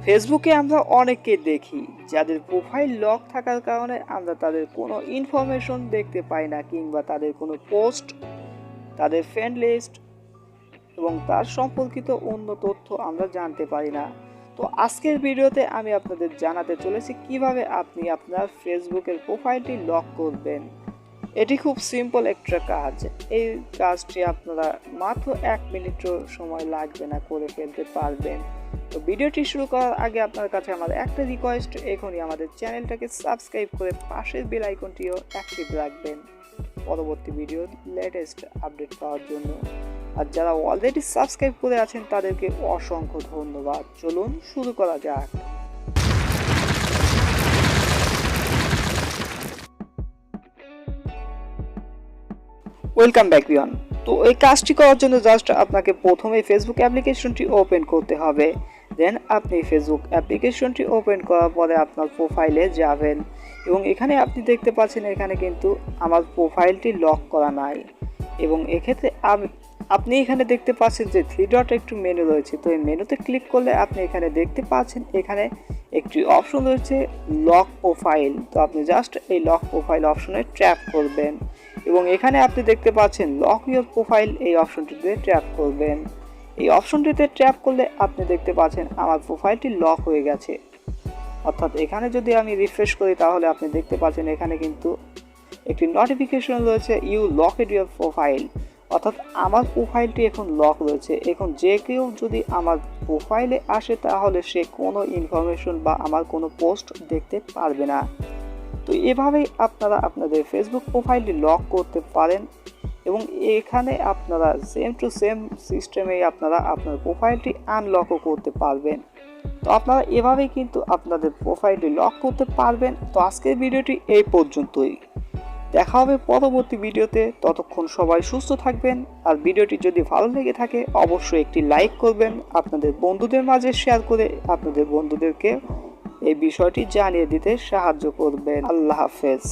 ফেসবুকে আমরা অনেককে দেখি যাদের প্রোফাইল লক থাকার কারণে আমরা তাদের কোনো ইনফরমেশন দেখতে পাই না, কিংবা তাদের কোনো পোস্ট, তাদের ফ্রেন্ড লিস্ট এবং তার সম্পর্কিত অন্য তথ্য আমরা জানতে পারি না। তো আজকের ভিডিওতে আমি আপনাদের জানাতে চলেছি কিভাবে আপনি আপনার ফেসবুকের প্রোফাইলটি লক করবেন। এটি খুব সিম্পল একটা কাজ। এই কাজটি আপনারা মাত্র 1 মিনিটও সময় লাগবে না, করে ফেলতে পারবেন। তো ভিডিওটি শুরু করার আগে আপনার কাছে আমার একটা রিকোয়েস্ট, এখনই আমাদের চ্যানেলটাকে সাবস্ক্রাইব করে পাশের বেল আইকনটিও অ্যাক্টিভ রাখবেন পরবর্তী ভিডিওর লেটেস্ট আপডেট পাওয়ার জন্য। আর যারা অলরেডি সাবস্ক্রাইব করে আছেন তাদেরকে অসংখ্য ধন্যবাদ। চলুন শুরু করা যাক। Welcome back viewer. তো এই কাজটি করার জন্য জাস্ট আপনাকে প্রথমে ফেসবুক অ্যাপ্লিকেশনটি ওপেন করতে হবে। দেন আপনি ফেসবুক অ্যাপ্লিকেশনটি ওপেন করার পরে আপনার প্রোফাইলে যাবেন এবং এখানে আপনি দেখতে পাচ্ছেন এখানে কিন্তু আমার প্রোফাইলটি লক করা নাই। এবং এক্ষেত্রে আপনি এখানে দেখতে পাচ্ছেন যে 3 ডট একটু মেনু রয়েছে। তো এই মেনুতে ক্লিক করলে আপনি এখানে দেখতে পাচ্ছেন এখানে একটি অপশন রয়েছে লক প্রোফাইল। তো আপনি জাস্ট এই লক প্রোফাইল অপশনে ট্যাপ করবেন এবং এখানে আপনি দেখতে পাচ্ছেন লক ইউর প্রোফাইল, এই অপশনটিতে ট্যাপ করবেন। এই অপশনটিতে ট্যাপ করলে আপনি দেখতে পাচ্ছেন আমার প্রোফাইলটি লক হয়ে গেছে। অর্থাৎ এখানে যদি আমি রিফ্রেশ করি তাহলে আপনি দেখতে পাচ্ছেন এখানে কিন্তু একটি নোটিফিকেশন রয়েছে, ইউ লকড ইউর প্রোফাইল। অর্থাৎ আমার প্রোফাইলটি এখন লক রয়েছে। এখন যে কেউ যদি আমার প্রোফাইলে আসে তাহলে সে কোনো ইনফরমেশন বা আমার কোনো পোস্ট দেখতে পারবে না। তো এভাবেই আপনারা আপনাদের ফেসবুক প্রোফাইলটি লক করতে পারেন এবং এখানে আপনারা সেম টু সেম সিস্টেমেই আপনারা আপনার প্রোফাইলটি আনলকও করতে পারবেন। তো আপনারা এভাবেই কিন্তু আপনাদের প্রোফাইলটি লক করতে পারবেন। তো আজকের ভিডিওটি এই পর্যন্তই। দেখা হবে পরবর্তী ভিডিওতে। ততক্ষণ সবাই সুস্থ থাকবেন। আর ভিডিওটি যদি ভালো লেগে থাকে অবশ্যই একটি লাইক করবেন, আপনাদের বন্ধুদের মাঝে শেয়ার করে আপনাদের বন্ধুদেরকে এই বিষয়টি জানিয়ে দিতে সাহায্য করবেন। আল্লাহ হাফেজ।